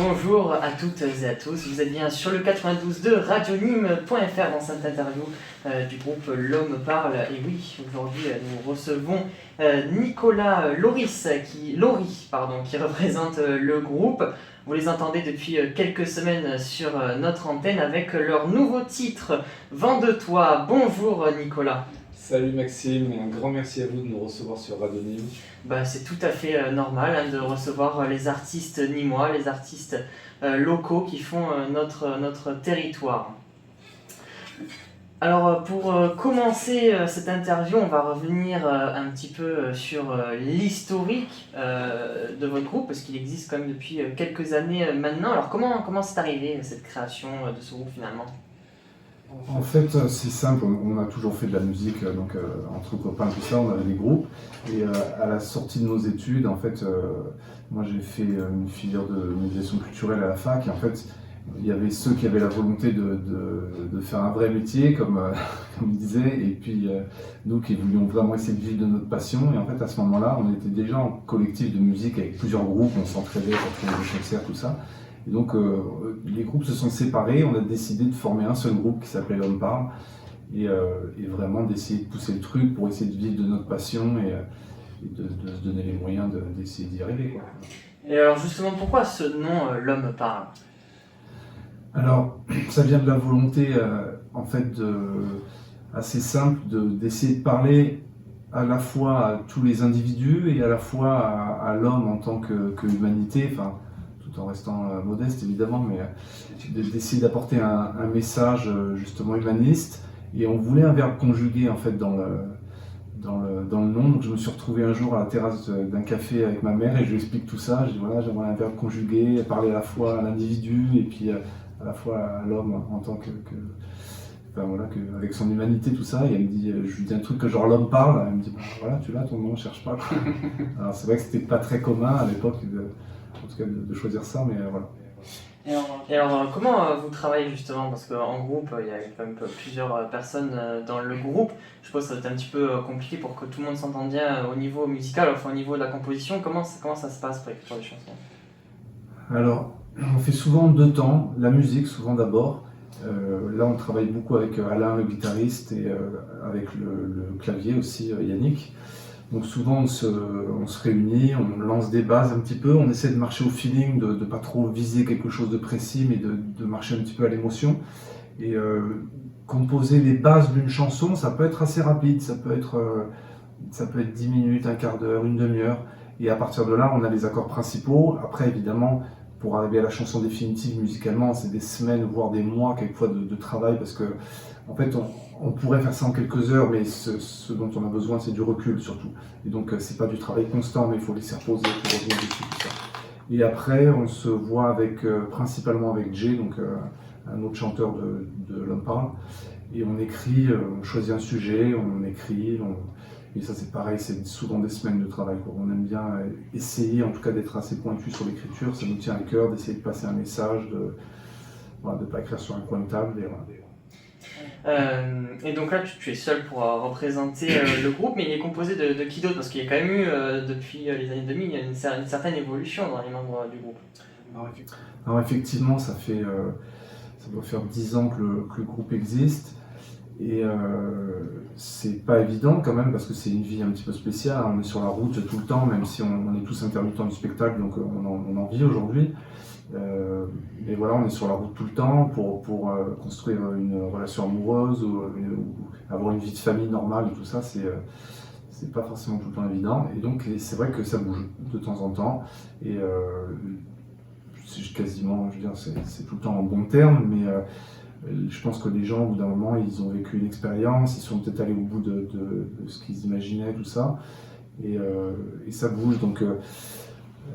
Bonjour à toutes et à tous, vous êtes bien sur le 92 de radionime.fr dans cette interview du groupe L'Homme Parle. Et oui, aujourd'hui nous recevons Nicolas Laury qui représente le groupe. Vous les entendez depuis quelques semaines sur notre antenne avec leur nouveau titre « Vent de toi ». Bonjour Nicolas. Salut Maxime, et un grand merci à vous de nous recevoir sur Radonime. C'est tout à fait normal de recevoir les artistes nîmois, les artistes locaux qui font notre territoire. Alors pour commencer cette interview, on va revenir un petit peu sur l'historique de votre groupe, parce qu'il existe quand même depuis quelques années maintenant. Alors comment c'est arrivé cette création de ce groupe finalement ? En fait, c'est simple, on a toujours fait de la musique, donc entre copains, tout ça, on avait des groupes. Et à la sortie de nos études, en fait, moi j'ai fait une filière de médiation culturelle à la fac. Et en fait, il y avait ceux qui avaient la volonté de faire un vrai métier, comme il disait, et puis nous qui voulions vraiment essayer de vivre de notre passion. Et en fait, à ce moment-là, on était déjà en collectif de musique avec plusieurs groupes, on s'entraidait pour trouver des concerts, tout ça. Et donc les groupes se sont séparés, on a décidé de former un seul groupe qui s'appelait L'Homme Parle et vraiment d'essayer de pousser le truc pour essayer de vivre de notre passion et de se donner les moyens d'essayer d'y arriver, quoi. Et alors justement, pourquoi ce nom L'Homme Parle ? Alors ça vient de la volonté en fait assez simple d'essayer de parler à la fois à tous les individus et à la fois à l'homme en tant que humanité, tout en restant modeste évidemment, mais d'essayer d'apporter un message justement humaniste. Et on voulait un verbe conjugué en fait dans le nom. Donc je me suis retrouvé un jour à la terrasse d'un café avec ma mère et je lui explique tout ça. Je dis voilà, j'aimerais un verbe conjugué, parler à la fois à l'individu et puis à la fois à l'homme en tant avec son humanité, tout ça. Et elle me dit, je lui dis un truc que genre L'Homme Parle. Elle me dit voilà, tu l'as ton nom, cherche pas. Alors c'est vrai que c'était pas très commun à l'époque en tout cas de choisir ça, mais voilà. Et alors comment vous travaillez justement ? Parce qu'en groupe, il y a quand même plusieurs personnes dans le groupe. Je suppose que ça va être un petit peu compliqué pour que tout le monde s'entende bien au niveau musical, enfin au niveau de la composition. Comment ça se passe pour l'écriture des chansons ? Alors, on fait souvent deux temps, la musique souvent d'abord. Là on travaille beaucoup avec Alain le guitariste et avec le clavier aussi Yannick. Donc souvent on se réunit, on lance des bases un petit peu, on essaie de marcher au feeling, de ne pas trop viser quelque chose de précis, mais de marcher un petit peu à l'émotion. Et composer les bases d'une chanson, ça peut être assez rapide, ça peut être 10 minutes, un quart d'heure, une demi-heure. Et à partir de là, on a les accords principaux. Après évidemment, pour arriver à la chanson définitive musicalement, c'est des semaines, voire des mois quelquefois de travail, parce que en fait, on pourrait faire ça en quelques heures, mais ce dont on a besoin, c'est du recul surtout. Et donc, c'est pas du travail constant, mais il faut laisser reposer pour revenir dessus, tout ça. Et après, on se voit principalement avec Jay, donc un autre chanteur de L'Homme Parle, et on écrit, on choisit un sujet, on écrit, et ça c'est pareil, c'est souvent des semaines de travail, quoi. On aime bien essayer, en tout cas, d'être assez pointu sur l'écriture, ça nous tient à cœur d'essayer de passer un message, de ne pas écrire sur un coin de table, et voilà. Et donc là, tu es seul pour représenter le groupe, mais il est composé de qui d'autre ? Parce qu'il y a quand même eu, depuis les années 2000, il y a une certaine évolution dans les membres du groupe. Alors effectivement, ça doit faire 10 ans que le groupe existe, et c'est pas évident quand même, parce que c'est une vie un petit peu spéciale, on est sur la route tout le temps, même si on est tous intermittents du spectacle, donc on en vit aujourd'hui. Mais voilà, on est sur la route tout le temps pour construire une relation amoureuse ou avoir une vie de famille normale et tout ça, c'est pas forcément tout le temps évident. Et donc c'est vrai que ça bouge de temps en temps. Et c'est quasiment, je veux dire, c'est tout le temps en bon terme, mais je pense que les gens, au bout d'un moment, ils ont vécu une expérience, ils sont peut-être allés au bout de ce qu'ils imaginaient, tout ça. Et ça bouge. Donc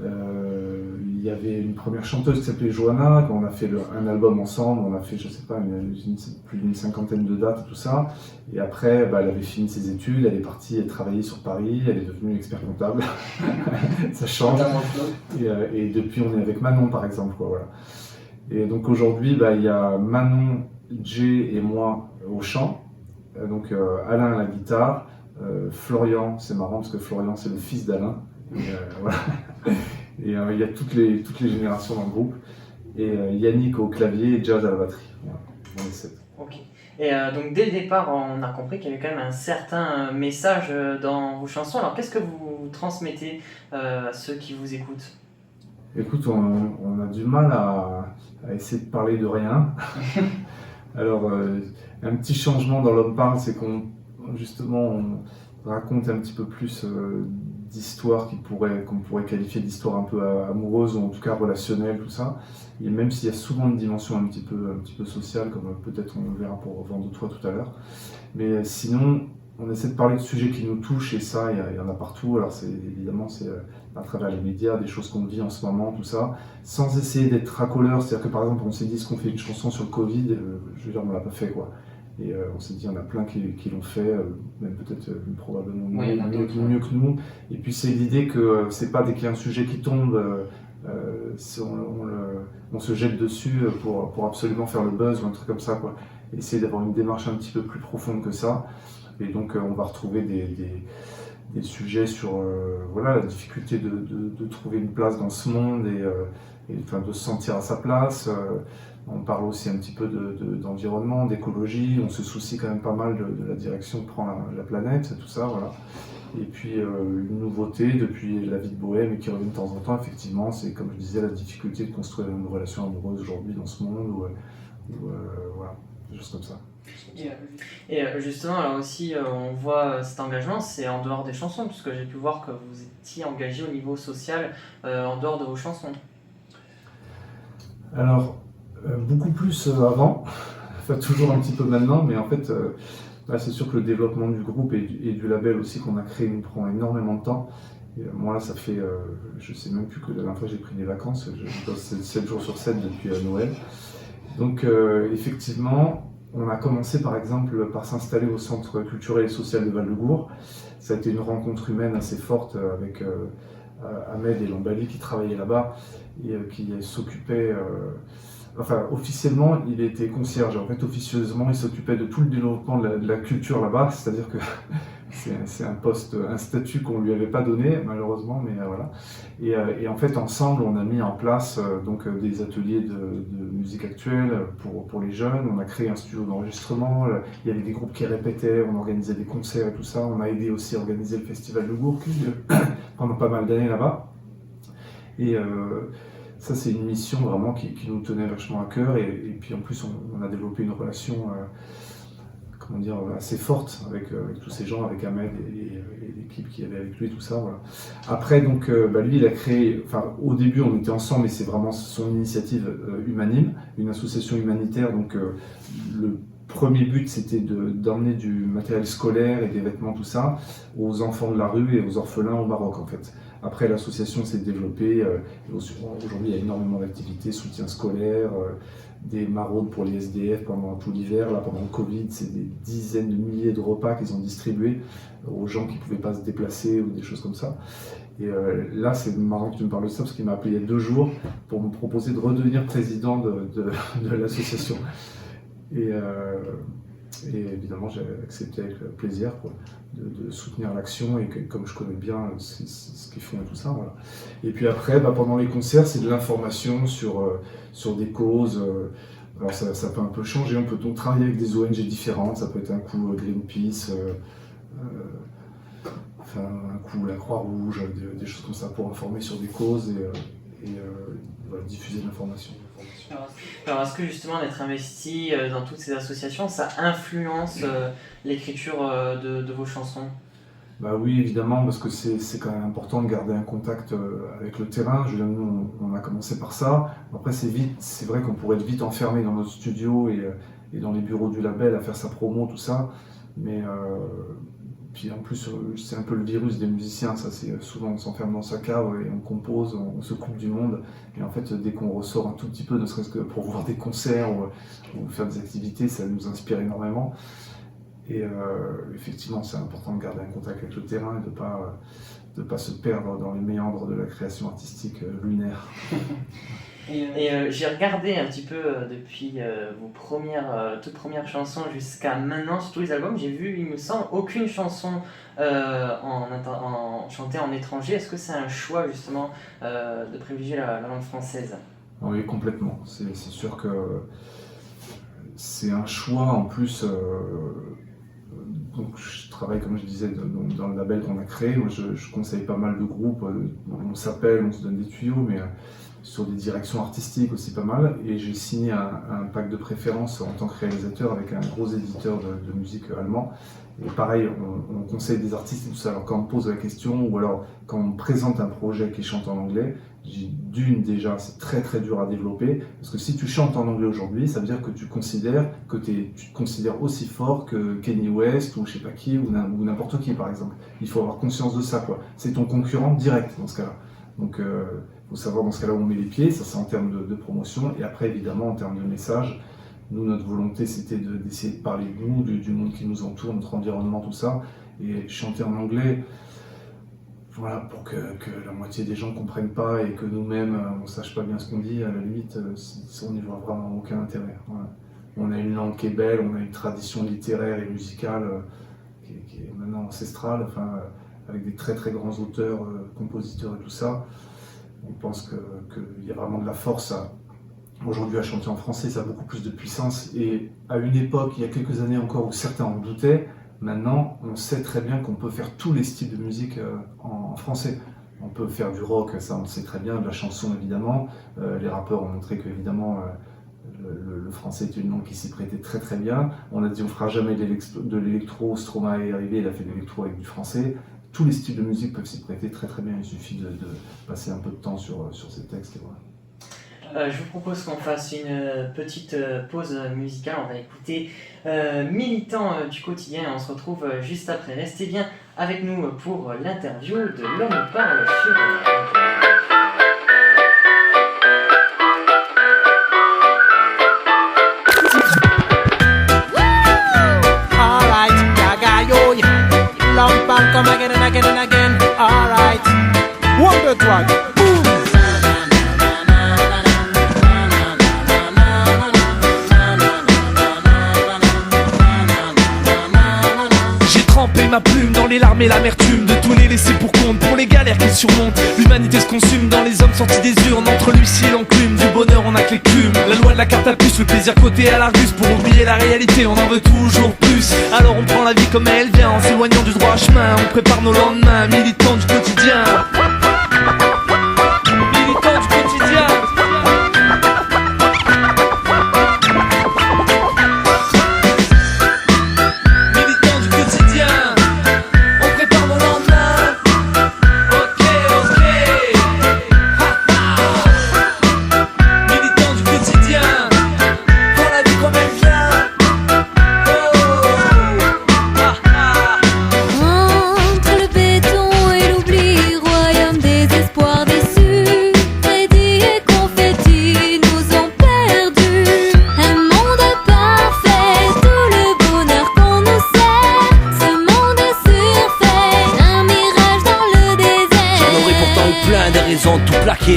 il y avait une première chanteuse qui s'appelait Johanna, quand on a fait un album ensemble, on a fait, je sais pas, plus d'une 50aine de dates et tout ça. Et après, elle avait fini ses études, elle est partie, elle travaillait sur Paris, elle est devenue expert comptable. Ça change. Et depuis, on est avec Manon, par exemple, quoi, voilà. Et donc aujourd'hui, il y a Manon, Jay et moi au chant. Donc Alain à la guitare, Florian, c'est marrant parce que Florian c'est le fils d'Alain. Voilà. Et il y a toutes les générations dans le groupe. Et Yannick au clavier et Jazz à la batterie. Voilà, on est 7. Ok. Et donc dès le départ, on a compris qu'il y avait quand même un certain message dans vos chansons. Alors qu'est-ce que vous transmettez à ceux qui vous écoutent? Écoute, on a du mal à essayer de parler de rien. Alors, un petit changement dans L'Homme parle, c'est qu'on raconte un petit peu plus d'histoires qu'on pourrait qualifier d'histoires un peu amoureuses ou en tout cas relationnelles, tout ça. Et même s'il y a souvent une dimension un petit peu sociale, comme peut-être on le verra pour Vent de toi tout à l'heure. Mais sinon, on essaie de parler de sujets qui nous touchent et ça, il y en a partout. Alors évidemment, c'est à travers les médias, des choses qu'on vit en ce moment, tout ça, sans essayer d'être racoleur. C'est-à-dire que par exemple, on s'est dit, est-ce qu'on fait une chanson sur le Covid, je veux dire, on l'a pas fait quoi. Et on s'est dit, il y en a plein qui l'ont fait, même peut-être probablement mieux que nous. Et puis c'est l'idée que c'est pas dès qu'il y a un sujet qui tombe, on se jette dessus pour absolument faire le buzz ou un truc comme ça, quoi. Essayer d'avoir une démarche un petit peu plus profonde que ça. Et donc on va retrouver des sujets sur la difficulté de trouver une place dans ce monde et de se sentir à sa place. On parle aussi un petit peu d'environnement, d'écologie. On se soucie quand même pas mal de la direction que prend la planète, tout ça, voilà. Et puis une nouveauté depuis La vie de Bohème et qui revient de temps en temps, effectivement, c'est comme je disais, la difficulté de construire une relation amoureuse aujourd'hui dans ce monde, voilà, des choses comme ça. Et justement, alors aussi, on voit cet engagement, c'est en dehors des chansons, puisque j'ai pu voir que vous étiez engagé au niveau social en dehors de vos chansons. Alors, beaucoup plus avant, enfin toujours un petit peu maintenant, mais en fait, c'est sûr que le développement du groupe et du label aussi qu'on a créé nous prend énormément de temps. Et moi là, ça fait, je sais même plus que la dernière fois j'ai pris des vacances, je bosse 7 jours sur 7 depuis Noël. Donc effectivement, on a commencé par exemple par s'installer au centre culturel et social de Val-de-Gour. Ça a été une rencontre humaine assez forte avec Ahmed et Lambali qui travaillaient là-bas et qui s'occupaient. Enfin, officiellement, il était concierge. En fait, officieusement, il s'occupait de tout le développement de la culture là-bas. C'est-à-dire que c'est un poste, un statut qu'on lui avait pas donné, malheureusement, mais voilà. Et en fait, ensemble, on a mis en place des ateliers de musique actuelle pour les jeunes. On a créé un studio d'enregistrement. Il y avait des groupes qui répétaient, on organisait des concerts et tout ça. On a aidé aussi à organiser le festival de Gourcuff pendant pas mal d'années là-bas. Et ça, c'est une mission vraiment qui nous tenait vachement à cœur. Et puis en plus, on a développé une relation assez forte avec tous ces gens, avec Ahmed et l'équipe qui avait avec lui, tout ça. Voilà. Après, donc, lui, il a créé, au début, on était ensemble, mais c'est vraiment son initiative Humanime, une association humanitaire. Donc, le premier but, c'était d'emmener du matériel scolaire et des vêtements, tout ça, aux enfants de la rue et aux orphelins au Maroc, en fait. Après, l'association s'est développée. Aujourd'hui, il y a énormément d'activités, soutien scolaire, des maraudes pour les SDF pendant tout l'hiver. Là, pendant le Covid, c'est des dizaines de milliers de repas qu'ils ont distribués aux gens qui ne pouvaient pas se déplacer ou des choses comme ça. Et là, c'est marrant que tu me parles de ça, parce qu'il m'a appelé il y a 2 jours pour me proposer de redevenir président de l'association. Et évidemment, j'ai accepté avec plaisir de soutenir l'action et comme je connais bien ce qu'ils font et tout ça. Voilà. Et puis après, pendant les concerts, c'est de l'information sur des causes. Alors ça peut un peu changer, on peut donc travailler avec des ONG différentes, ça peut être un coup Greenpeace, un coup la Croix-Rouge, des choses comme ça pour informer sur des causes et diffuser de l'information. Alors est-ce que justement d'être investi dans toutes ces associations, ça influence l'écriture de vos chansons? Bah oui, évidemment, parce que c'est quand même important de garder un contact avec le terrain. Je veux dire, nous, on a commencé par ça. Après, c'est vrai qu'on pourrait être vite enfermé dans notre studio et dans les bureaux du label à faire sa promo, tout ça. Mais puis en plus, c'est un peu le virus des musiciens, ça. C'est souvent on s'enferme dans sa cave et on compose, on se coupe du monde. Et en fait, dès qu'on ressort un tout petit peu, ne serait-ce que pour voir des concerts ou faire des activités, ça nous inspire énormément. Et effectivement, c'est important de garder un contact avec le terrain et de pas se perdre dans les méandres de la création artistique lunaire. Et j'ai regardé un petit peu depuis vos toutes premières chansons jusqu'à maintenant sur tous les albums, j'ai vu, il me semble, aucune chanson chantée en étranger. Est-ce que c'est un choix justement de privilégier la langue française ? Oui, complètement. C'est sûr que c'est un choix en plus. Donc je travaille, comme je disais, dans le label qu'on a créé. Moi, je conseille pas mal de groupes. On s'appelle, on se donne des tuyaux, mais sur des directions artistiques aussi pas mal. Et j'ai signé un pack de préférence en tant que réalisateur avec un gros éditeur de musique allemand. Et pareil, on conseille des artistes et tout ça. Alors quand on me pose la question, ou alors quand on me présente un projet qui chante en anglais, déjà, c'est très très dur à développer, parce que si tu chantes en anglais aujourd'hui, ça veut dire que tu te considères aussi fort que Kanye West ou je sais pas qui, ou n'importe qui par exemple. Il faut avoir conscience de ça, quoi. C'est ton concurrent direct dans ce cas-là. Donc faut savoir dans ce cas-là où on met les pieds, ça c'est en termes de promotion, et après évidemment en termes de message. Nous, notre volonté, c'était d'essayer de parler de nous, du monde qui nous entoure, notre environnement, tout ça. Et chanter en anglais, voilà, pour que la moitié des gens ne comprennent pas et que nous-mêmes, on ne sache pas bien ce qu'on dit, à la limite, on n'y voit vraiment aucun intérêt. Voilà. On a une langue qui est belle, on a une tradition littéraire et musicale qui est maintenant ancestrale, avec des très très grands auteurs, compositeurs et tout ça. On pense qu'il y a vraiment de la force aujourd'hui à chanter en français, ça a beaucoup plus de puissance. Et à une époque, il y a quelques années encore, où certains en doutaient, maintenant on sait très bien qu'on peut faire tous les styles de musique en français. On peut faire du rock, ça on le sait très bien, de la chanson évidemment. Les rappeurs ont montré qu'évidemment le français était une langue qui s'y prêtait très très bien. On a dit on fera jamais de l'électro, Stromae est arrivé, il a fait de l'électro avec du français. Tous les styles de musique peuvent s'y prêter très très bien, il suffit de passer un peu de temps sur ces textes. Et voilà. Je vous propose qu'on fasse une petite pause musicale. On va écouter Militant du quotidien et on se retrouve juste après. Restez bien avec nous pour l'interview de L'Homme Parle sur L'homme parle comme again and again and again. Alright, 1, 2, 3, boom. Tremper ma plume dans les larmes et l'amertume de tous les laissés pour compte, pour les galères qu'ils surmontent. L'humanité se consume dans les hommes sortis des urnes, entre l'huissier et l'enclume. Du bonheur on a que l'écume, la loi de la carte à puce, le plaisir côté à l'argus. Pour oublier la réalité on en veut toujours plus. Alors on prend la vie comme elle vient, en s'éloignant du droit chemin. On prépare nos lendemains, militants du quotidien. Militants du quotidien.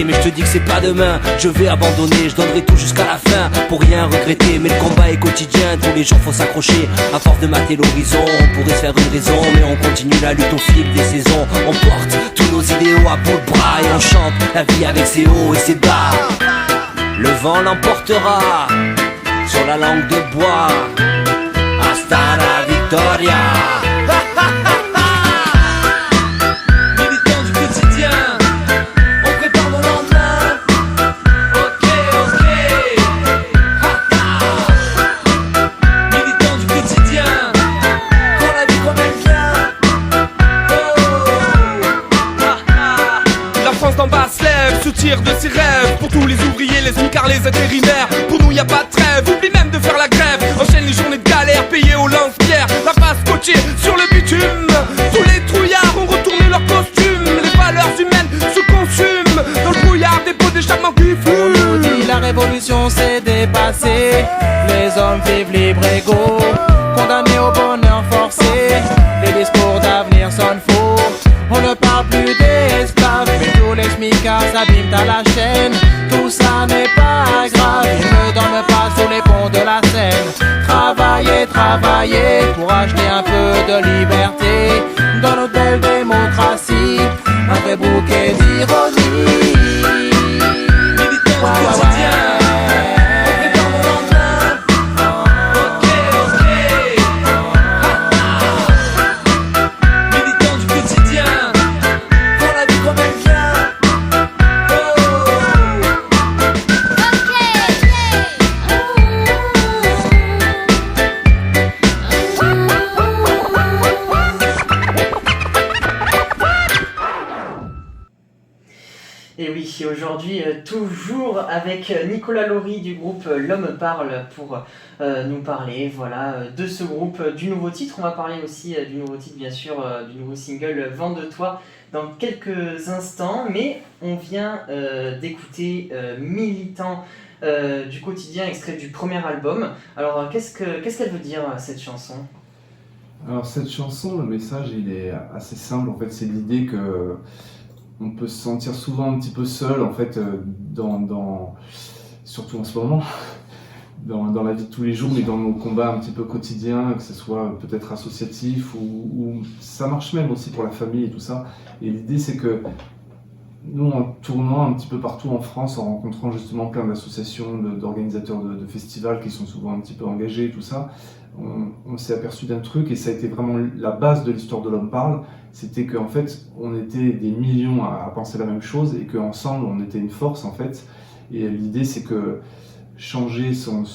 Mais je te dis que c'est pas demain, je vais abandonner, je donnerai tout jusqu'à la fin pour rien regretter. Mais le combat est quotidien, tous les jours faut s'accrocher. À force de mater l'horizon, on pourrait se faire une raison, mais on continue la lutte au fil des saisons. On porte tous nos idéaux à bout de bras et on chante la vie avec ses hauts et ses bas. Le vent l'emportera sur la langue de bois. Hasta la victoria. De ses rêves, pour tous les ouvriers, les smicards, les intérimaires. Pour nous y a pas de trêve, oublie même de faire la grève. Enchaîne les journées de galère, payées au lance-pierre. La face scotchée sur le bitume. Tous les trouillards ont retourné leurs costumes. Les valeurs humaines se consument dans le brouillard des pots d'échappement qui fument. On nous dit la révolution s'est dépassée. Les hommes vivent libres égaux, condamnés au bonheur forcé. Les discours d'avenir sonnent faux. On ne parle plus des esclaves, mais tous les smicards s'abîment à la chaîne. Tout ça n'est travailler, travailler pour acheter un peu de liberté dans notre belle démocratie, un vrai bouquet d'ironie. Militant du quotidien, on prépare mon lendemain. Ok, militant du quotidien, pour la vie comme elle vient. Et oui, aujourd'hui, toujours avec Nicolas Laurie du groupe L'Homme Parle pour nous parler voilà, de ce groupe, du nouveau titre. On va parler aussi du nouveau titre, bien sûr, du nouveau single Vent de toi dans quelques instants. Mais on vient d'écouter Militant du quotidien, extrait du premier album. Alors, qu'est-ce qu'elle veut dire, cette chanson ? Alors cette chanson, le message il est assez simple. En fait, c'est l'idée que on peut se sentir souvent un petit peu seul, en fait, surtout en ce moment, dans la vie de tous les jours, mais dans nos combats un petit peu quotidiens, que ce soit peut-être associatif ou ça marche même aussi pour la famille et tout ça. Et l'idée, c'est que nous, en tournant un petit peu partout en France, en rencontrant justement plein d'associations, d'organisateurs de festivals qui sont souvent un petit peu engagés, tout ça, on s'est aperçu d'un truc, et ça a été vraiment la base de l'histoire de L'Homme Parle, c'était qu'en fait, on était des millions à penser la même chose, et qu'ensemble, on était une force, en fait. Et l'idée, c'est que changer son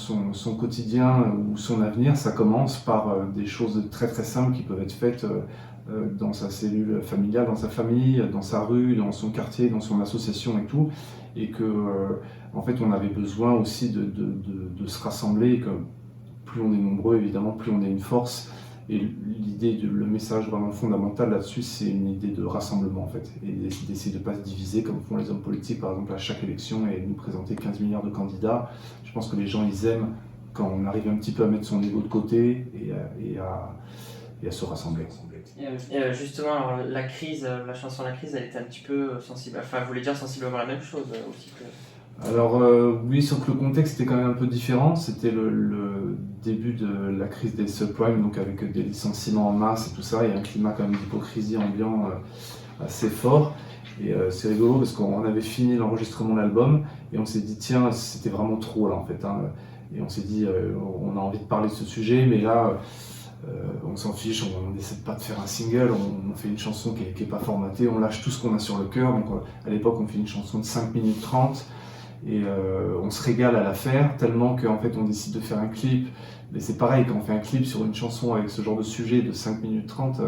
quotidien ou son avenir, ça commence par des choses très très simples qui peuvent être faites dans sa cellule familiale, dans sa famille, dans sa rue, dans son quartier, dans son association et tout, et que en fait on avait besoin aussi de se rassembler, et que plus on est nombreux évidemment, plus on est une force. Et l'idée, le message vraiment fondamental là-dessus, c'est une idée de rassemblement en fait, et d'essayer de ne pas se diviser comme font les hommes politiques par exemple à chaque élection et nous présenter 15 milliards de candidats. Je pense que les gens ils aiment quand on arrive un petit peu à mettre son ego de côté et à se rassembler. Et justement, alors, la crise, la chanson La Crise, elle était un petit peu sensible, enfin, vous voulez dire sensiblement la même chose aussi que... Alors oui, sauf que le contexte était quand même un peu différent. C'était le début de la crise des subprimes, donc avec des licenciements en masse et tout ça, et un climat quand même d'hypocrisie ambiant assez fort. Et c'est rigolo parce qu'on avait fini l'enregistrement de l'album et on s'est dit tiens, c'était vraiment trop là en fait, hein. Et on s'est dit on a envie de parler de ce sujet, mais là on s'en fiche, on n'essaie pas de faire un single, on fait une chanson qui est pas formatée, on lâche tout ce qu'on a sur le cœur. Donc à l'époque on fait une chanson de 5 minutes 30 et on se régale à la faire tellement qu'en fait on décide de faire un clip. Mais c'est pareil, quand on fait un clip sur une chanson avec ce genre de sujet de 5 minutes 30,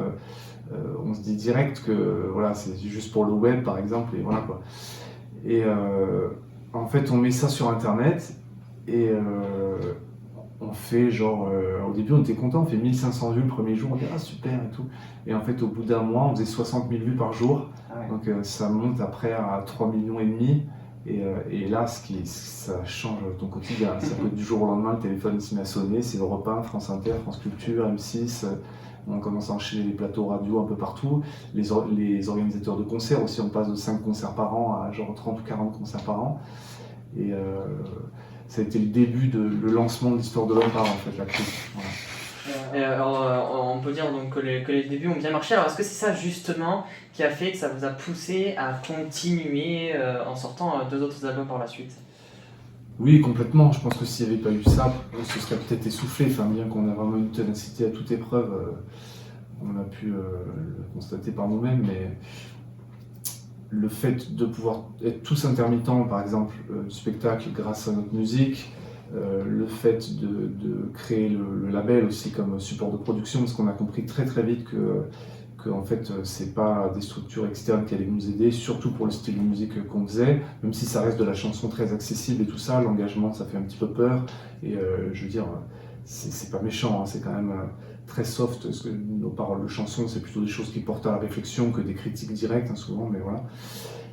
on se dit direct que voilà, c'est juste pour le web par exemple, et voilà quoi. Et en fait on met ça sur internet et on fait genre, au début on était content, on fait 1500 vues le premier jour, on dit ah super et tout. Et en fait au bout d'un mois on faisait 60 000 vues par jour, donc ça monte après à 3,5 millions. Et là, ça change ton quotidien. Ça peut être du jour au lendemain, le téléphone se met à sonner, c'est Europe 1, France Inter, France Culture, M6. On commence à enchaîner les plateaux radio un peu partout. Les organisateurs de concerts aussi, on passe de 5 concerts par an à genre 30 ou 40 concerts par an. Et ça a été le début le lancement de l'histoire de L'Homme Parle, en fait, la crise. Voilà. Alors, on peut dire donc, que les débuts ont bien marché. Alors est-ce que c'est ça justement qui a fait que ça vous a poussé à continuer en sortant 2 autres albums par la suite ? Oui, complètement. Je pense que s'il n'y avait pas eu ça, on se serait peut-être essoufflé. Enfin, bien qu'on a vraiment une ténacité à toute épreuve, on a pu le constater par nous-mêmes. Mais le fait de pouvoir être tous intermittents, par exemple, du spectacle grâce à notre musique, le fait de créer le label aussi comme support de production, parce qu'on a compris très très vite que en fait c'est pas des structures externes qui allaient nous aider, surtout pour le style de musique qu'on faisait, même si ça reste de la chanson très accessible et tout ça, l'engagement ça fait un petit peu peur, et je veux dire c'est pas méchant, hein, c'est quand même très soft, parce que nos paroles de chansons c'est plutôt des choses qui portent à la réflexion que des critiques directes, hein, souvent, mais voilà.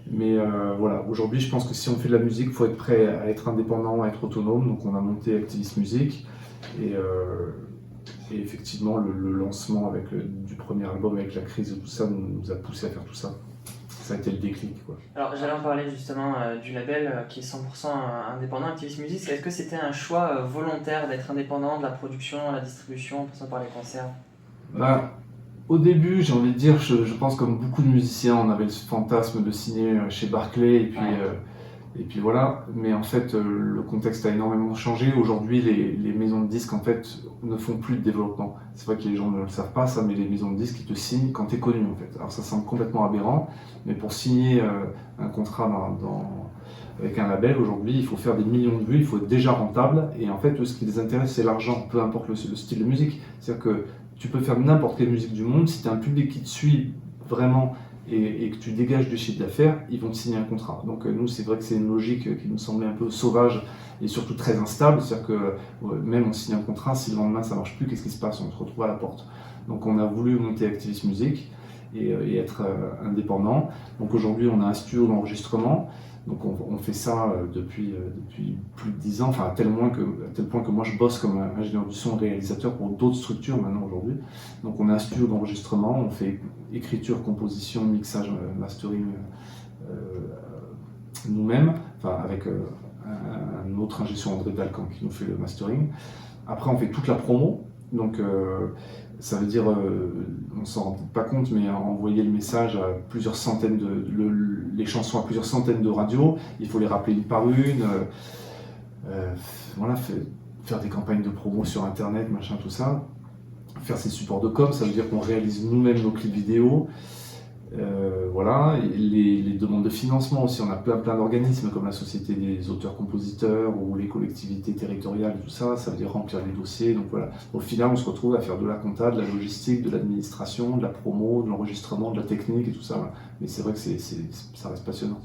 Mais voilà, aujourd'hui je pense que si on fait de la musique, il faut être prêt à être indépendant, à être autonome, donc on a monté Activist Music, et effectivement le lancement du premier album avec la crise et tout ça nous a poussé à faire tout ça. ça a été le déclic, quoi. Alors j'allais en parler justement du label qui est 100% indépendant, Activist Music. Est-ce que c'était un choix volontaire d'être indépendant de la production, la distribution, en passant par les concerts? Bah, au début, j'ai envie de dire, je pense comme beaucoup de musiciens, on avait le fantasme de signer chez Barclay et puis voilà. Mais en fait, le contexte a énormément changé. Aujourd'hui, les maisons de disques en fait ne font plus de développement. C'est vrai que les gens ne le savent pas ça, mais les maisons de disques ils te signent quand tu es connu en fait. Alors ça semble complètement aberrant, mais pour signer un contrat avec un label aujourd'hui, il faut faire des millions de vues, il faut être déjà rentable. Et en fait, ce qui les intéresse, c'est l'argent, peu importe le style de musique. C'est-à-dire que tu peux faire n'importe quelle musique du monde, si tu as un public qui te suit vraiment et que tu dégages du chiffre d'affaires, ils vont te signer un contrat. Donc nous, c'est vrai que c'est une logique qui nous semblait un peu sauvage et surtout très instable. C'est-à-dire que même on signe un contrat, si le lendemain ça marche plus, qu'est-ce qui se passe? On se retrouve à la porte. Donc on a voulu monter Activist Music et être indépendant. Donc aujourd'hui, on a un studio d'enregistrement. Donc on fait ça depuis plus de 10 ans, enfin à tel point que moi je bosse comme ingénieur du son réalisateur pour d'autres structures maintenant aujourd'hui. Donc on a un studio d'enregistrement, on fait écriture, composition, mixage, mastering nous-mêmes, enfin avec un autre ingé son, André Dalcan, qui nous fait le mastering. Après on fait toute la promo, donc ça veut dire, on s'en rend pas compte, mais envoyer le message à plusieurs centaines les chansons à plusieurs centaines de radios, il faut les rappeler une par une, voilà, faire des campagnes de promo sur internet, machin, tout ça. Faire ses supports de com, ça veut dire qu'on réalise nous-mêmes nos clips vidéo. Voilà, et les demandes de financement aussi, on a plein d'organismes comme la Société des auteurs-compositeurs ou les collectivités territoriales, tout ça, ça veut dire remplir les dossiers. Donc voilà, au final on se retrouve à faire de la compta, de la logistique, de l'administration, de la promo, de l'enregistrement, de la technique et tout ça. Voilà. Mais c'est vrai que ça reste passionnant.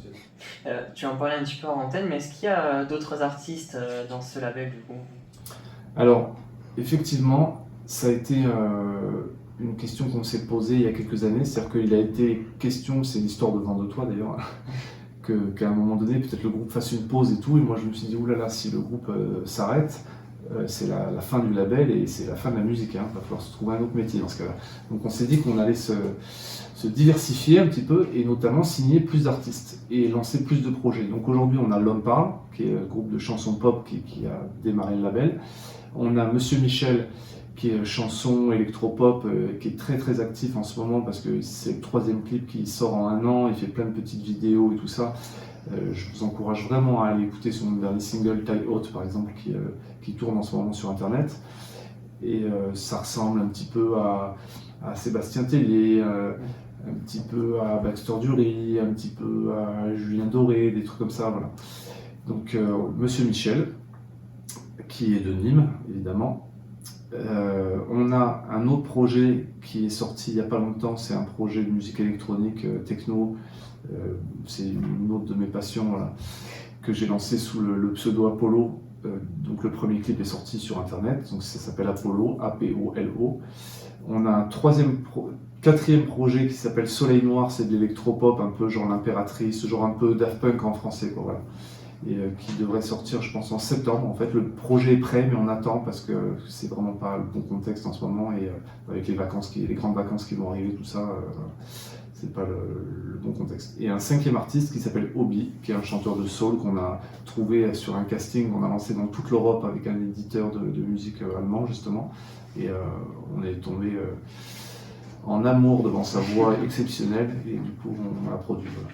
Tu en parlais un petit peu en antenne, mais est-ce qu'il y a d'autres artistes dans ce label du coup? Alors, effectivement, ça a été une question qu'on s'est posée il y a quelques années, c'est-à-dire qu'il a été question, c'est l'histoire de Vent de Toi d'ailleurs, qu'à un moment donné, peut-être le groupe fasse une pause et tout, et moi je me suis dit, oulala, si le groupe s'arrête, c'est la fin du label et c'est la fin de la musique, il va falloir se trouver un autre métier dans ce cas-là. Donc on s'est dit qu'on allait se diversifier un petit peu et notamment signer plus d'artistes et lancer plus de projets. Donc aujourd'hui on a L'Homme Parle, qui est un groupe de chansons pop qui a démarré le label. On a Monsieur Michel, qui est chanson électropop, qui est très actif en ce moment parce que c'est le 3e clip qui sort en 1 an, il fait plein de petites vidéos et tout ça. Je vous encourage vraiment à aller écouter son dernier single, Taille Haute par exemple, qui tourne en ce moment sur internet. Et ça ressemble un petit peu à Sébastien Tellier, un petit peu à Baxter Dury, un petit peu à Julien Doré, des trucs comme ça, voilà. Donc Monsieur Michel, qui est de Nîmes, évidemment. On a un autre projet qui est sorti il n'y a pas longtemps, c'est un projet de musique électronique, techno, c'est une autre de mes passions, voilà, que j'ai lancé sous le pseudo Apollo. Donc le premier clip est sorti sur internet, donc ça s'appelle Apollo, A-P-O-L-O. On a un 4e projet qui s'appelle Soleil Noir, c'est de l'électropop, un peu genre l'Impératrice, genre un peu Daft Punk en français, quoi, voilà. Et qui devrait sortir, je pense, en septembre. En fait, le projet est prêt, mais on attend parce que c'est vraiment pas le bon contexte en ce moment et avec les grandes vacances qui vont arriver, tout ça, c'est pas le bon contexte. Et un 5e artiste qui s'appelle Obi, qui est un chanteur de soul qu'on a trouvé sur un casting qu'on a lancé dans toute l'Europe avec un éditeur de musique allemand justement, et on est tombé en amour devant sa voix exceptionnelle et du coup on l'a produit. Voilà.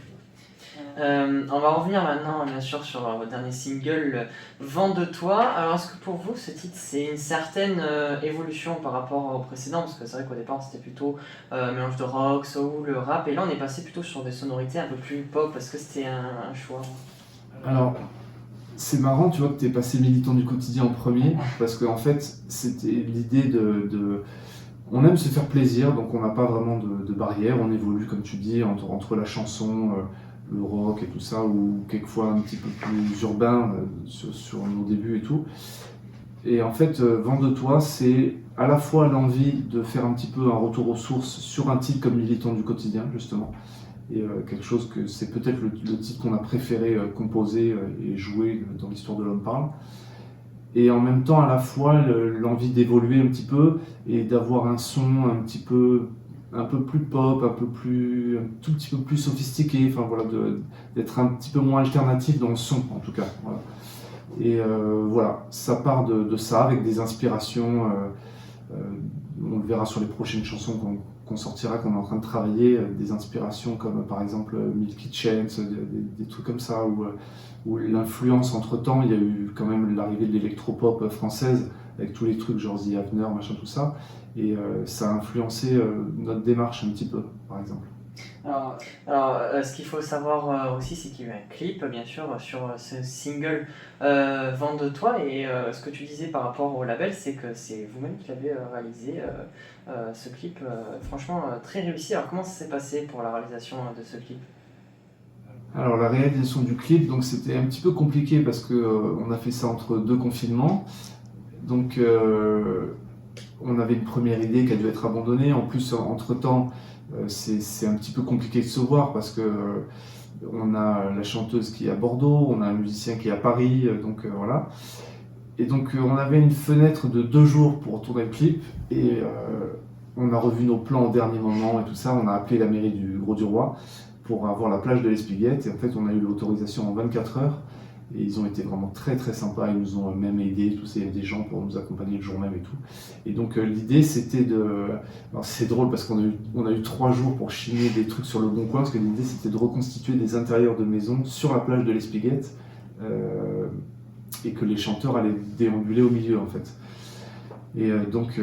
On va revenir maintenant bien sûr sur votre dernier single, Vent de Toi. Alors est-ce que pour vous ce titre c'est une certaine évolution par rapport au précédent? Parce que c'est vrai qu'au départ c'était plutôt mélange de rock, soul, rap, et là on est passé plutôt sur des sonorités un peu plus pop. Est-ce que c'était un choix? Alors c'est marrant, tu vois, que tu es passé militant du quotidien en premier, parce qu'en fait c'était l'idée de on aime se faire plaisir, donc on n'a pas vraiment de barrière, on évolue comme tu dis entre la chanson, le rock et tout ça, ou quelquefois un petit peu plus urbain sur nos débuts et tout. Et en fait, Vent de Toi, c'est à la fois l'envie de faire un petit peu un retour aux sources sur un titre comme Militant du quotidien, justement. Et quelque chose que c'est peut-être le titre qu'on a préféré composer et jouer dans l'histoire de L'Homme Parle. Et en même temps, à la fois, l'envie d'évoluer un petit peu et d'avoir un son un petit peu un peu plus pop, un tout petit peu plus sophistiqué, enfin voilà, d'être un petit peu moins alternatif dans le son en tout cas. Voilà. Et voilà, ça part de ça avec des inspirations. On le verra sur les prochaines chansons qu'on sortira, qu'on est en train de travailler, des inspirations comme par exemple Milky Chance, des trucs comme ça, où l'influence entre-temps, il y a eu quand même l'arrivée de l'électropop française, avec tous les trucs genre The Avener, machin, tout ça, et ça a influencé notre démarche un petit peu, par exemple. Ce qu'il faut savoir aussi, c'est qu'il y a eu un clip, bien sûr, sur ce single Vent de toi. Et ce que tu disais par rapport au label, c'est que c'est vous-même qui l'avez réalisé, ce clip, franchement très réussi. Alors comment ça s'est passé pour la réalisation de ce clip? Alors la réalisation du clip, donc c'était un petit peu compliqué parce que on a fait ça entre 2 confinements. Donc on avait une première idée qui a dû être abandonnée. En plus, entre-temps, c'est un petit peu compliqué de se voir parce que on a la chanteuse qui est à Bordeaux, on a un musicien qui est à Paris, donc voilà. Et donc on avait une fenêtre de 2 jours pour tourner le clip et on a revu nos plans au dernier moment et tout ça. On a appelé la mairie du Grau-du-Roi pour avoir la plage de l'Espiguette et en fait on a eu l'autorisation en 24 heures. Et ils ont été vraiment très très sympas, ils nous ont même aidés, tous ces des gens pour nous accompagner le jour même et tout. Et donc l'idée c'était de... Alors c'est drôle parce qu'on a eu 3 jours pour chiner des trucs sur le Bon Coin, parce que l'idée c'était de reconstituer des intérieurs de maisons sur la plage de l'Espiguette et que les chanteurs allaient déambuler au milieu en fait. Et donc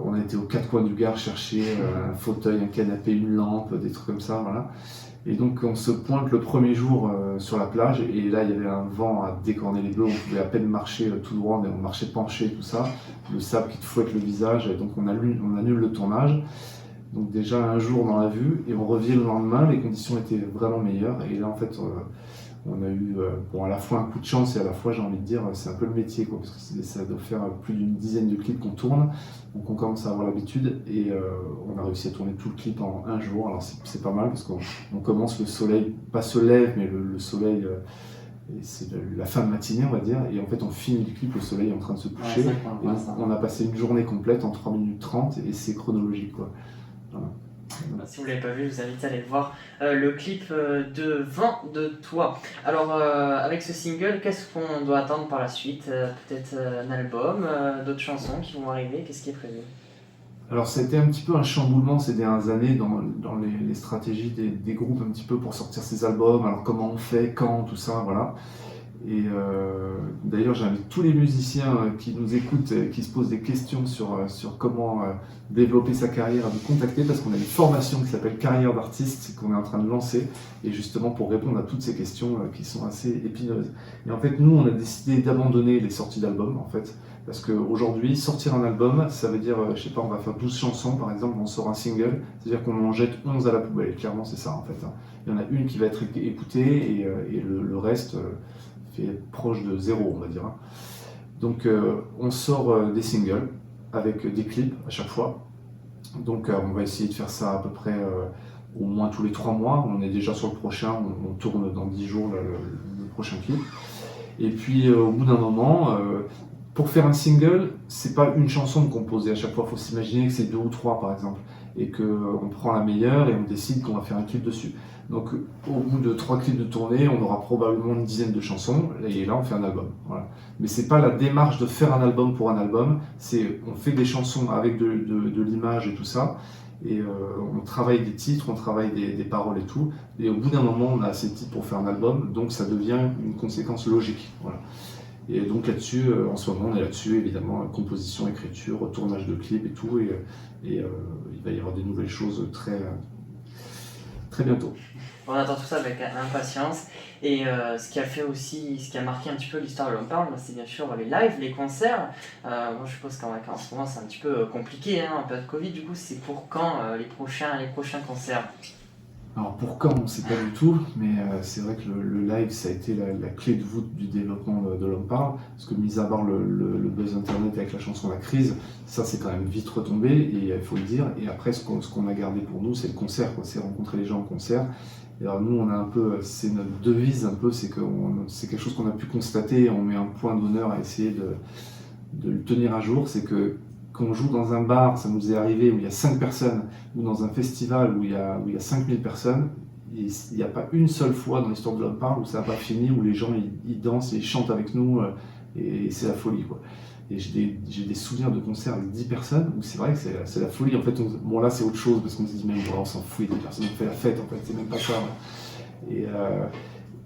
on a été aux 4 coins du Gard chercher un fauteuil, un canapé, une lampe, des trucs comme ça, voilà. Et donc on se pointe le premier jour sur la plage et là il y avait un vent à décorner les bleus, on pouvait à peine marcher tout droit, mais on marchait penché, tout ça, le sable qui te fouette le visage, et donc on annule le tournage. Donc déjà un jour dans la vue et on revient le lendemain, les conditions étaient vraiment meilleures et là en fait on a eu à la fois un coup de chance et à la fois j'ai envie de dire c'est un peu le métier quoi, parce que ça doit faire plus d'une dizaine de clips qu'on tourne, donc on commence à avoir l'habitude et on a réussi à tourner tout le clip en 1 jour. Alors c'est pas mal parce qu'on commence, le soleil pas se lève mais le soleil c'est la fin de matinée on va dire, et en fait on finit le clip, le soleil est en train de se coucher, Ouais, et on a passé une journée complète en 3 minutes 30 et c'est chronologique quoi. Voilà. Si vous ne l'avez pas vu, je vous invite à aller voir le clip de Vent de toi. Alors avec ce single, qu'est-ce qu'on doit attendre par la suite? Peut-être un album, d'autres chansons qui vont arriver, qu'est-ce qui est prévu? Alors ça a été un petit peu un chamboulement ces dernières années dans les stratégies des groupes un petit peu pour sortir ces albums, alors comment on fait, quand, tout ça, voilà. Et d'ailleurs j'invite tous les musiciens qui nous écoutent et qui se posent des questions sur comment développer sa carrière à nous contacter, parce qu'on a une formation qui s'appelle Carrière d'artiste qu'on est en train de lancer, et justement pour répondre à toutes ces questions qui sont assez épineuses. Et en fait nous on a décidé d'abandonner les sorties d'albums en fait, parce qu'aujourd'hui sortir un album ça veut dire, je sais pas, on va faire 12 chansons par exemple, on sort un single, c'est-à-dire qu'on en jette 11 à la poubelle, clairement c'est ça en fait. Il y en a une qui va être écoutée et le reste fait proche de 0 on va dire. Donc on sort des singles avec des clips à chaque fois. Donc on va essayer de faire ça à peu près au moins tous les 3 mois. On est déjà sur le prochain, on tourne dans 10 jours le prochain clip. Et puis au bout d'un moment, pour faire un single, c'est pas une chanson de composer à chaque fois, il faut s'imaginer que c'est 2 ou 3 par exemple, et qu'on prend la meilleure et on décide qu'on va faire un clip dessus. Donc au bout de 3 clips de tournée, on aura probablement une dizaine de chansons, et là on fait un album. Voilà. Mais c'est pas la démarche de faire un album pour un album, c'est on fait des chansons avec de l'image et tout ça, et on travaille des titres, on travaille des paroles et tout, et au bout d'un moment on a assez de titres pour faire un album, donc ça devient une conséquence logique. Voilà. Et donc là-dessus, en ce moment on est là-dessus, évidemment, composition, écriture, tournage de clips et tout, et il va y avoir des nouvelles choses très bientôt. On attend tout ça avec impatience, et ce qui a marqué un petit peu l'histoire de l'Homme Parle, c'est bien sûr les lives, les concerts. Moi je suppose qu'en ce moment c'est un petit peu compliqué, hein, un peu de Covid, du coup c'est pour quand les prochains concerts? Alors pour quand, on ne sait pas du tout, mais c'est vrai que le live ça a été la clé de voûte du développement de l'Homme Parle, parce que mis à part le buzz internet avec la chanson La Crise, ça c'est quand même vite retombé, et il faut le dire. Et après ce qu'on a gardé pour nous c'est le concert, quoi. C'est rencontrer les gens au concert. Et alors nous on a un peu, c'est notre devise un peu, c'est quelque chose qu'on a pu constater, on met un point d'honneur à essayer de le tenir à jour, c'est que qu'on joue dans un bar, ça nous est arrivé où il y a 5 personnes, ou dans un festival où il y a 5000 personnes, il n'y a pas une seule fois dans l'histoire de l'Homme Parle où ça n'a pas fini, où les gens ils dansent et ils chantent avec nous, et c'est la folie, quoi. Et j'ai des souvenirs de concerts avec 10 personnes où c'est vrai que c'est la folie. En fait, bon là c'est autre chose parce qu'on se dit même on s'en fout des personnes, on fait la fête en fait, c'est même pas ça.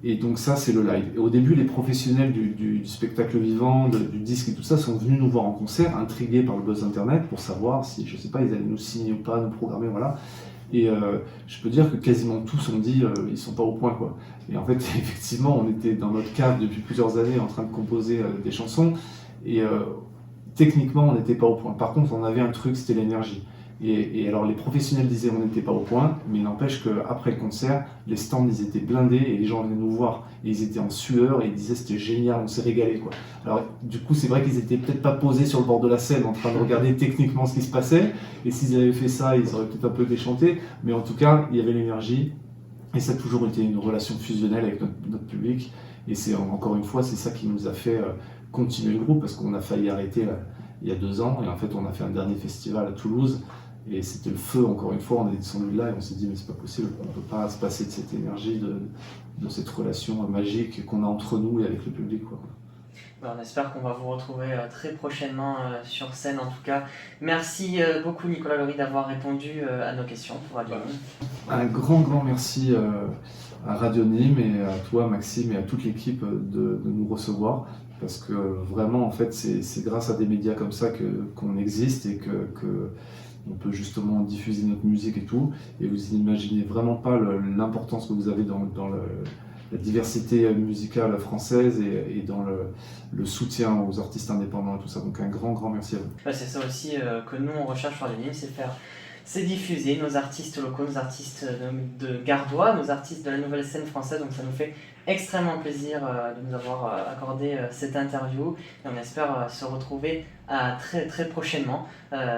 Et donc ça c'est le live. Et au début les professionnels du spectacle vivant, du disque et tout ça sont venus nous voir en concert, intrigués par le buzz internet pour savoir si, je sais pas, ils allaient nous signer ou pas, nous programmer, voilà. Et je peux dire que quasiment tous ont dit ils sont pas au point, quoi. Et en fait effectivement on était dans notre cave depuis plusieurs années en train de composer des chansons. Et techniquement, on n'était pas au point. Par contre, on avait un truc, c'était l'énergie. Et alors, les professionnels disaient on n'était pas au point, mais il n'empêche qu'après le concert, les stands, ils étaient blindés et les gens venaient nous voir. Et ils étaient en sueur et ils disaient c'était génial, on s'est régalé, quoi. Alors, du coup, c'est vrai qu'ils étaient peut-être pas posés sur le bord de la scène en train de regarder techniquement ce qui se passait. Et s'ils avaient fait ça, ils auraient peut-être un peu déchanté. Mais en tout cas, il y avait l'énergie. Et ça a toujours été une relation fusionnelle avec notre public. Et c'est encore une fois, c'est ça qui nous a fait continuer le groupe, parce qu'on a failli arrêter là, il y a 2 ans, et en fait on a fait un dernier festival à Toulouse, et c'était le feu encore une fois, on est descendu de là et on s'est dit mais c'est pas possible, on peut pas se passer de cette énergie, de cette relation magique qu'on a entre nous et avec le public, quoi. On espère qu'on va vous retrouver très prochainement sur scène en tout cas. Merci beaucoup Nicolas Laurie d'avoir répondu à nos questions pour Radio Nîmes. Un grand merci à Radio Nîmes et à toi Maxime et à toute l'équipe de nous recevoir, parce que vraiment en fait c'est grâce à des médias comme ça qu'on existe et que on peut justement diffuser notre musique et tout, et vous imaginez vraiment pas l'importance que vous avez dans la diversité musicale française et dans le soutien aux artistes indépendants et tout ça. Donc un grand merci à vous. C'est ça aussi que nous on recherche sur Radio Nîmes, c'est diffuser nos artistes locaux, nos artistes de Gardois, nos artistes de la nouvelle scène française. Donc ça nous fait extrêmement plaisir de nous avoir accordé cette interview, et on espère se retrouver très prochainement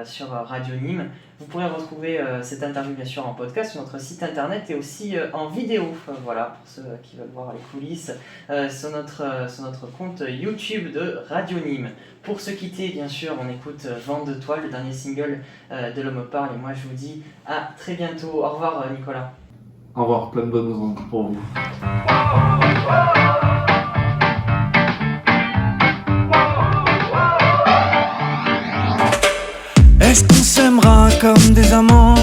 sur Radio Nîmes. Vous pourrez retrouver cette interview bien sûr en podcast sur notre site internet et aussi en vidéo, voilà, pour ceux qui veulent voir les coulisses, sur notre compte YouTube de Radio Nîmes. Pour se quitter, bien sûr, on écoute Vent de Toile, le dernier single de L'Homme Parle, et moi je vous dis à très bientôt. Au revoir Nicolas. Au revoir, plein de bonnes ondes pour vous. Est-ce qu'on s'aimera comme des amants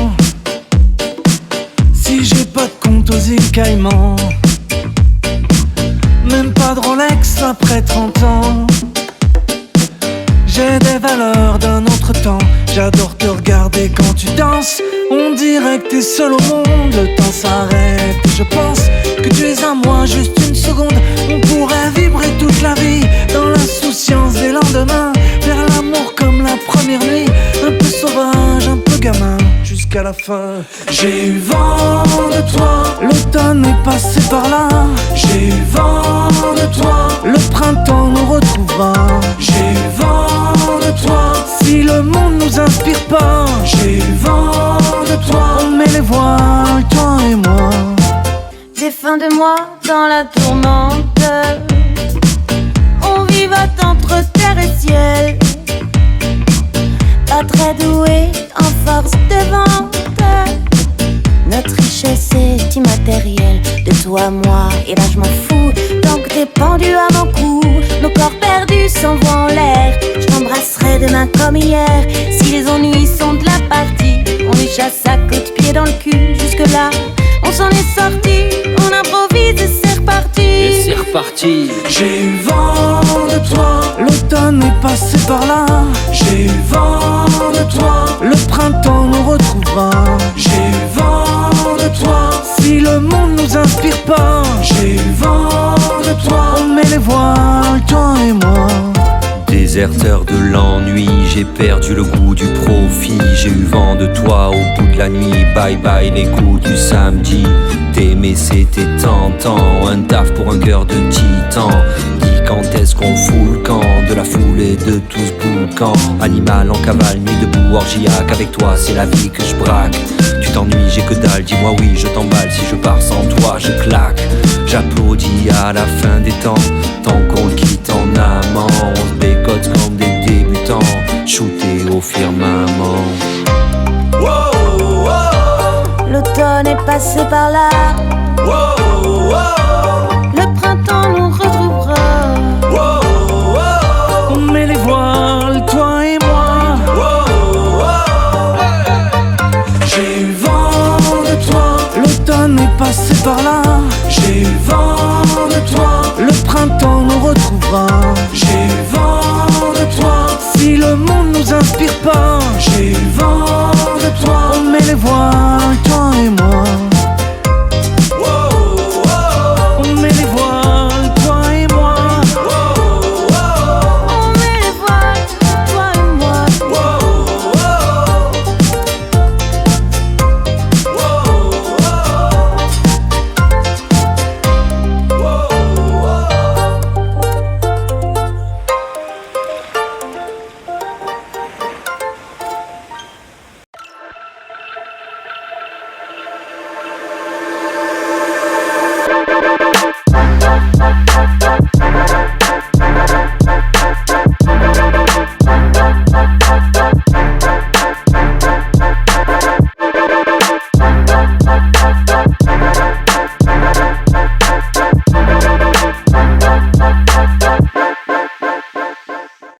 si j'ai pas de compte aux îles Caïmans? Même pas de Rolex après 30 ans. J'ai des valeurs d'un autre temps. J'adore te regarder quand tu danses. On dirait que t'es seul au monde. Le temps s'arrête et je pense que tu es à moi juste une seconde. On pourrait vibrer toute la vie dans l'insouciance des lendemains, faire l'amour comme la première nuit, un peu sauvage, un peu gamin, jusqu'à la fin. J'ai eu vent de toi, l'automne est passé par là. J'ai eu vent de toi, le printemps nous retrouvera. J'ai eu vent de toi, si le monde nous inspire pas. J'ai eu vent de toi, on met les voiles, toi et moi. J'ai faim de moi dans la tourmente. On vivote entre terre et ciel. Pas très doué en force de vente. Notre richesse est immatérielle. De toi, moi, et ben je m'en fous. Tant que t'es pendu à mon cou, nos corps perdus s'envoient en l'air. Je t'embrasserai demain comme hier. Si les ennuis sont de la partie, on les chasse à coups de pied dans le cul. Jusque là, on s'en est sorti. On improvise et c'est reparti. Et c'est reparti. J'ai eu vent de toi, l'automne est passé par là. J'ai eu vent de toi, le printemps nous retrouvera. J'ai eu vent de toi, si le monde nous inspire pas. J'ai eu vent de toi, on met les voiles, toi et moi. Déserteur de l'ennui, j'ai perdu le goût du profit. J'ai eu vent de toi au bout de la nuit. Bye bye les coups du samedi. T'aimer c'était tentant, un taf pour un cœur de titan. Dis quand est-ce qu'on fout le camp de la foule et de tout ce boucan. Animal en cavale, nuit debout, orgiaque. Avec toi c'est la vie que je braque. Tu t'ennuies, j'ai que dalle, dis-moi oui, je t'emballe. Si je pars sans toi, je claque. J'applaudis à la fin des temps, tant qu'on le quitte en amant. On se bécote comme des débutants. shooter au firmament. L'automne est passé par là. Le printemps nous retrouvera. On met les voiles, toi et moi. J'ai eu vent de toi. L'automne est passé par là. J'ai eu vent de toi. Le printemps nous retrouvera. J'ai eu vent de toi. Si le monde nous inspire pas, j'ai eu vent de toi. On met les voiles.